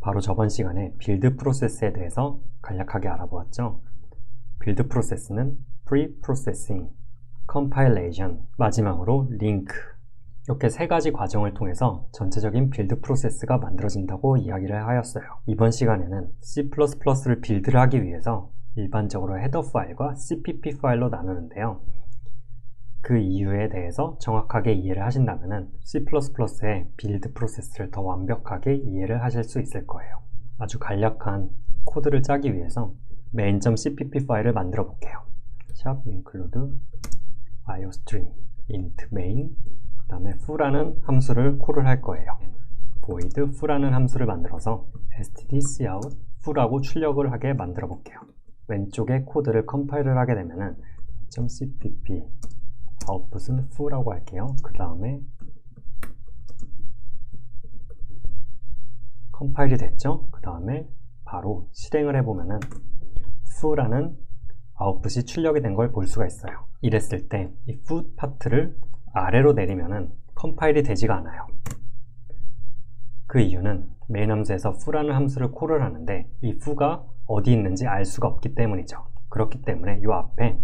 바로 저번 시간에 빌드 프로세스에 대해서 간략하게 알아보았죠. 빌드 프로세스는 pre-processing, compilation, 마지막으로 link, 이렇게 세 가지 과정을 통해서 전체적인 빌드 프로세스가 만들어진다고 이야기를 하였어요. 이번 시간에는 C++를 빌드를 하기 위해서 일반적으로 헤더 파일과 CPP 파일로 나누는데요. 그 이유에 대해서 정확하게 이해를 하신다면 C++의 빌드 프로세스를 더 완벽하게 이해를 하실 수 있을 거예요. 아주 간략한 코드를 짜기 위해서 main.cpp 파일을 만들어 볼게요. include iostream int main, 그 다음에 foo라는 함수를 콜을 할 거예요. void foo라는 함수를 만들어서 stdcout foo라고 출력을 하게 만들어 볼게요. 왼쪽에 코드를 컴파일을 하게 되면은 .cpp 아웃풋은 foo라고 할게요. 그 다음에 컴파일이 됐죠? 그 다음에 바로 실행을 해보면은 foo라는 아웃풋이 출력이 된 걸 볼 수가 있어요. 이랬을 때 이 foo 파트를 아래로 내리면은 컴파일이 되지가 않아요. 그 이유는 메인 함수에서 foo라는 함수를 콜을 하는데 이 foo가 어디 있는지 알 수가 없기 때문이죠. 그렇기 때문에 이 앞에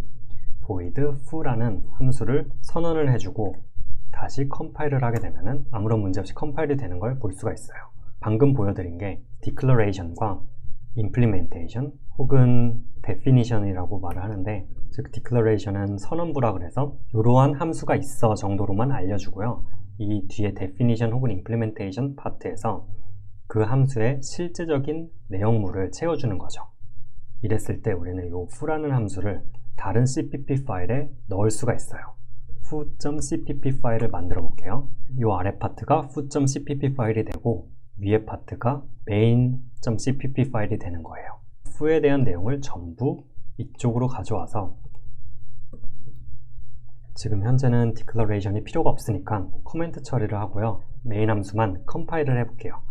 void foo라는 함수를 선언을 해주고 다시 컴파일을 하게 되면은 아무런 문제 없이 컴파일이 되는 걸 볼 수가 있어요. 방금 보여드린 게 declaration과 implementation 혹은 definition이라고 말을 하는데, 즉 declaration은 선언부라 그래서 이러한 함수가 있어 정도로만 알려주고요. 이 뒤에 definition 혹은 implementation 파트에서 그 함수의 실제적인 내용물을 채워주는 거죠. 이랬을 때 우리는 이 foo라는 함수를 다른 CPP 파일에 넣을 수가 있어요. foo.cpp 파일을 만들어 볼게요. 이 아래 파트가 foo.cpp 파일이 되고 위에 파트가 main.cpp 파일이 되는 거예요. foo에 대한 내용을 전부 이쪽으로 가져와서, 지금 현재는 declaration이 필요가 없으니까 코멘트 처리를 하고요. 메인 함수만 컴파일을 해볼게요.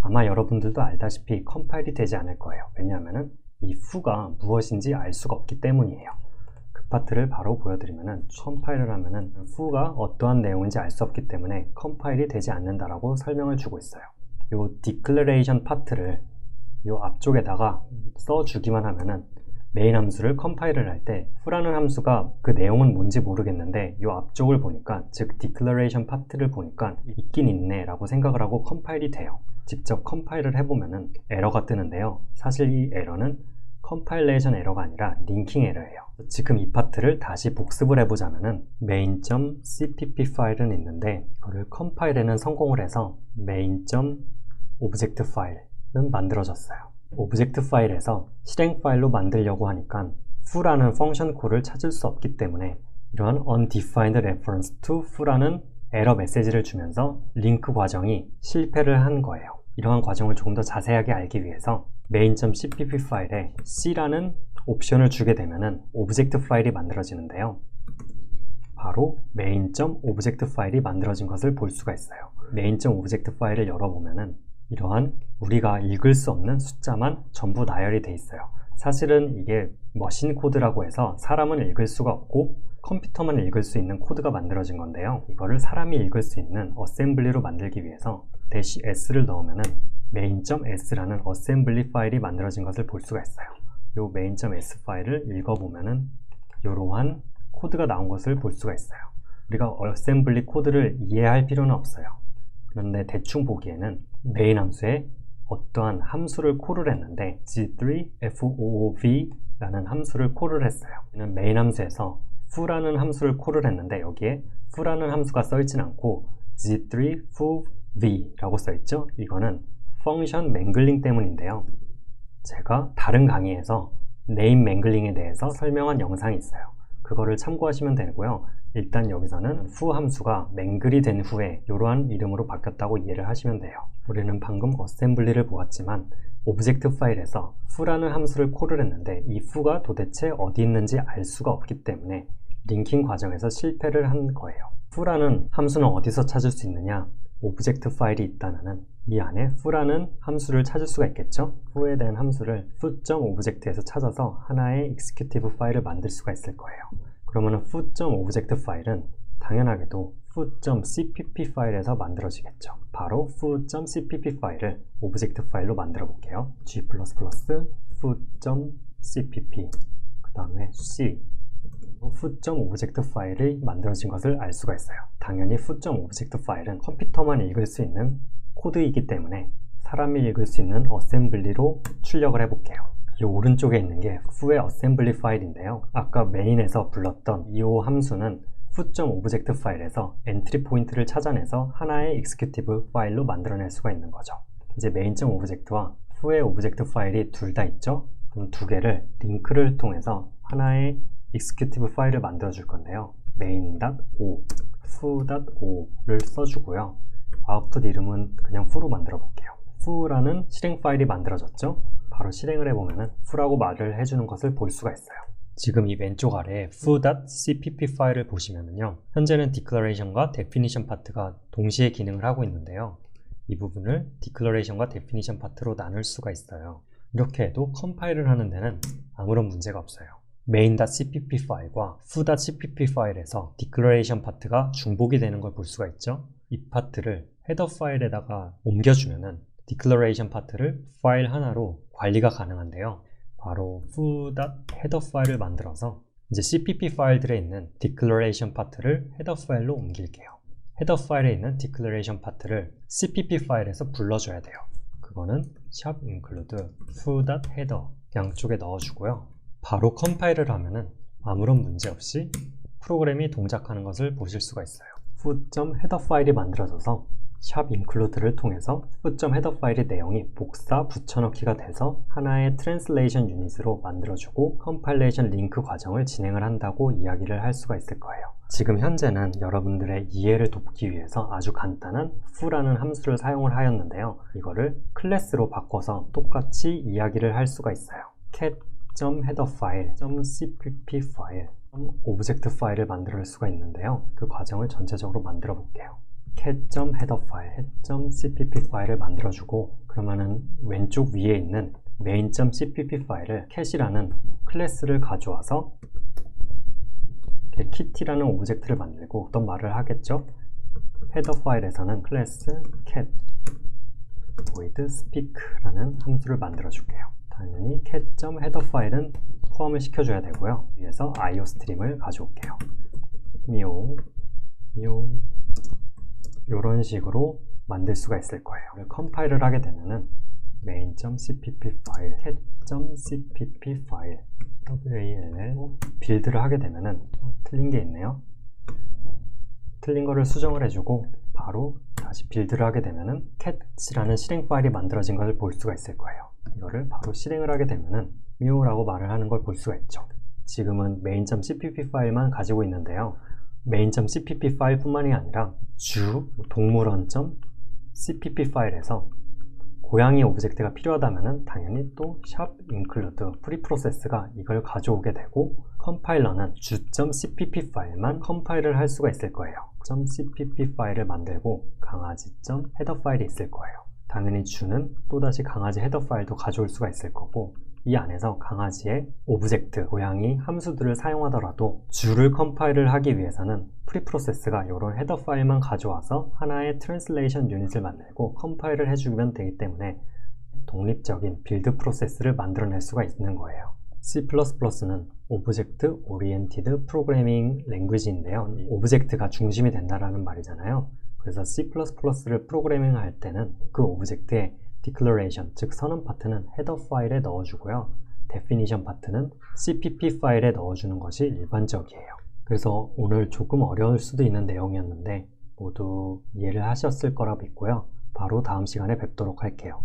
아마 여러분들도 알다시피 컴파일이 되지 않을 거예요. 왜냐하면 이 foo가 무엇인지 알 수가 없기 때문이에요. 그 파트를 바로 보여드리면은 컴파일을 하면은 foo가 어떠한 내용인지 알 수 없기 때문에 컴파일이 되지 않는다라고 설명을 주고 있어요. 요 declaration 파트를 요 앞쪽에다가 써주기만 하면은 메인 함수를 컴파일을 할 때 foo라는 함수가 그 내용은 뭔지 모르겠는데 요 앞쪽을 보니까, 즉 declaration 파트를 보니까 있긴 있네 라고 생각을 하고 컴파일이 돼요. 직접 컴파일을 해보면은 에러가 뜨는데요. 사실 이 에러는 컴파일레이션 에러가 아니라 링킹 에러예요. 지금 이 파트를 다시 복습을 해보자면은 main.cpp 파일은 있는데 그걸 컴파일에는 성공을 해서 main.object 파일은 만들어졌어요. 오브젝트 파일에서 실행 파일로 만들려고 하니까 foo라는 펑션 콜을 찾을 수 없기 때문에 이러한 undefined reference to foo라는 에러 메시지를 주면서 링크 과정이 실패를 한 거예요. 이러한 과정을 조금 더 자세하게 알기 위해서 main.cpp 파일에 c라는 옵션을 주게 되면은 오브젝트 파일이 만들어지는데요. 바로 main.object 파일이 만들어진 것을 볼 수가 있어요. main.object 파일을 열어보면은 이러한 우리가 읽을 수 없는 숫자만 전부 나열이 돼 있어요. 사실은 이게 머신 코드라고 해서 사람은 읽을 수가 없고 컴퓨터만 읽을 수 있는 코드가 만들어진 건데요. 이거를 사람이 읽을 수 있는 어셈블리로 만들기 위해서 -s를 넣으면은 main.s라는 어셈블리 파일이 만들어진 것을 볼 수가 있어요. 이 main.s 파일을 읽어보면은 이러한 코드가 나온 것을 볼 수가 있어요. 우리가 어셈블리 코드를 이해할 필요는 없어요. 그런데 대충 보기에는 메인 함수에 어떠한 함수를 콜을 했는데 g3foov 라는 함수를 콜을 했어요. 이는 메인 함수에서 foo라는 함수를 콜을 했는데 여기에 foo라는 함수가 써있진 않고 g3foov 라고 써있죠. 이거는 펑션 맹글링 때문인데요. 제가 다른 강의에서 네임 맹글링에 대해서 설명한 영상이 있어요. 그거를 참고하시면 되고요. 일단 여기서는 foo 함수가 맹글이 된 후에 이러한 이름으로 바뀌었다고 이해를 하시면 돼요. 우리는 방금 어셈블리를 보았지만 오브젝트 파일에서 foo라는 함수를 콜을 했는데 이 foo가 도대체 어디 있는지 알 수가 없기 때문에 링킹 과정에서 실패를 한 거예요. foo라는 함수는 어디서 찾을 수 있느냐? 오브젝트 파일이 있다면 이 안에 foo라는 함수를 찾을 수가 있겠죠? foo에 대한 함수를 foo.object에서 찾아서 하나의 executive 파일을 만들 수가 있을 거예요. 그러면 foo.object 파일은 당연하게도 foo.cpp 파일에서 만들어지겠죠. 바로 foo.cpp 파일을 오브젝트 파일로 만들어 볼게요. g++ foo.cpp 그 다음에 c foo.오브젝트 파일이 만들어진 것을 알 수가 있어요. 당연히 foo.오브젝트 파일은 컴퓨터만 읽을 수 있는 코드이기 때문에 사람이 읽을 수 있는 어셈블리로 출력을 해볼게요. 이 오른쪽에 있는 게 foo의 어셈블리 파일인데요. 아까 메인에서 불렀던 이 함수는 foo.오브젝트 파일에서 엔트리 포인트를 찾아내서 하나의 익스큐티브 파일로 만들어낼 수가 있는 거죠. 이제 main.오브젝트와 foo의 오브젝트 파일이 둘 다 있죠. 그럼 두 개를 링크를 통해서 하나의 익스큐티브 파일을 만들어 줄 건데요. main.o, foo.o를 써주고요. 아웃풋 이름은 그냥 foo로 만들어 볼게요. foo라는 실행 파일이 만들어졌죠. 바로 실행을 해보면 foo라고 말을 해주는 것을 볼 수가 있어요. 지금 이 왼쪽 아래에 foo.cpp 파일을 보시면요, 현재는 declaration과 definition 파트가 동시에 기능을 하고 있는데요. 이 부분을 declaration과 definition 파트로 나눌 수가 있어요. 이렇게 해도 컴파일을 하는 데는 아무런 문제가 없어요. main.cpp 파일과 foo.cpp 파일에서 declaration 파트가 중복이 되는 걸 볼 수가 있죠. 이 파트를 헤더 파일에다가 옮겨주면은 declaration 파트를 파일 하나로 관리가 가능한데요. 바로 foo.header 파일을 만들어서 이제 cpp 파일들에 있는 declaration 파트를 헤더 파일로 옮길게요. 헤더 파일에 있는 declaration 파트를 cpp 파일에서 불러줘야 돼요. 그거는 샵 include foo.header 양쪽에 넣어주고요. 바로 컴파일을 하면은 아무런 문제 없이 프로그램이 동작하는 것을 보실 수가 있어요. foo.header 파일이 만들어져서 샵 include를 통해서 foo.header 파일의 내용이 복사 붙여넣기가 돼서 하나의 트랜슬레이션 유닛으로 만들어주고 컴파일레이션 링크 과정을 진행을 한다고 이야기를 할 수가 있을 거예요. 지금 현재는 여러분들의 이해를 돕기 위해서 아주 간단한 foo라는 함수를 사용을 하였는데요. 이거를 클래스로 바꿔서 똑같이 이야기를 할 수가 있어요. cat.header 파일, .cpp 파일, 오브젝트 파일을 만들 수가 있는데요. 그 과정을 전체적으로 만들어 볼게요. cat.header 파일, cat.cpp 파일을 만들어주고, 그러면은 왼쪽 위에 있는 main.cpp 파일을 cat이라는 클래스를 가져와서 kitty라는 오브젝트를 만들고 어떤 말을 하겠죠? 헤더 파일에서는 클래스 cat void speak라는 함수를 만들어 줄게요. 당연히 cat.header 파일은 포함을 시켜줘야 되고요. 위에서 IO 스트림을 가져올게요. 미오 이런 식으로 만들 수가 있을 거예요. 컴파일을 하게 되면은 main.cpp 파일, cat.cpp 파일, wall 빌드를 하게 되면은 틀린 게 있네요. 틀린 거를 수정을 해주고 바로 다시 빌드를 하게 되면은 cat이라는 실행 파일이 만들어진 것을 볼 수가 있을 거예요. 이거를 바로 실행을 하게 되면은 묘라고 말을 하는 걸 볼 수가 있죠. 지금은 main.cpp 파일만 가지고 있는데요. main.cpp 파일 뿐만이 아니라 동물원.cpp 파일에서 고양이 오브젝트가 필요하다면 당연히 또 샵 include 프리프로세스가 이걸 가져오게 되고, 컴파일러는 주.cpp 파일만 컴파일을 할 수가 있을 거예요. .cpp 파일을 만들고 강아지.header 파일이 있을 거예요. 당연히 주는 또다시 강아지 헤더 파일도 가져올 수가 있을 거고, 이 안에서 강아지의 오브젝트, 고양이 함수들을 사용하더라도 주를 컴파일을 하기 위해서는 프리프로세스가 이런 헤더 파일만 가져와서 하나의 트랜슬레이션 유닛을 만들고 컴파일을 해주면 되기 때문에 독립적인 빌드 프로세스를 만들어낼 수가 있는 거예요. C++는 오브젝트 오리엔티드 프로그래밍 랭귀지인데요. 오브젝트가 중심이 된다라는 말이잖아요. 그래서 C++를 프로그래밍 할 때는 그 오브젝트의 declaration, 즉 선언 파트는 헤더 파일에 넣어주고요. definition 파트는 cpp 파일에 넣어주는 것이 일반적이에요. 그래서 오늘 조금 어려울 수도 있는 내용이었는데 모두 이해를 하셨을 거라 믿고요. 바로 다음 시간에 뵙도록 할게요.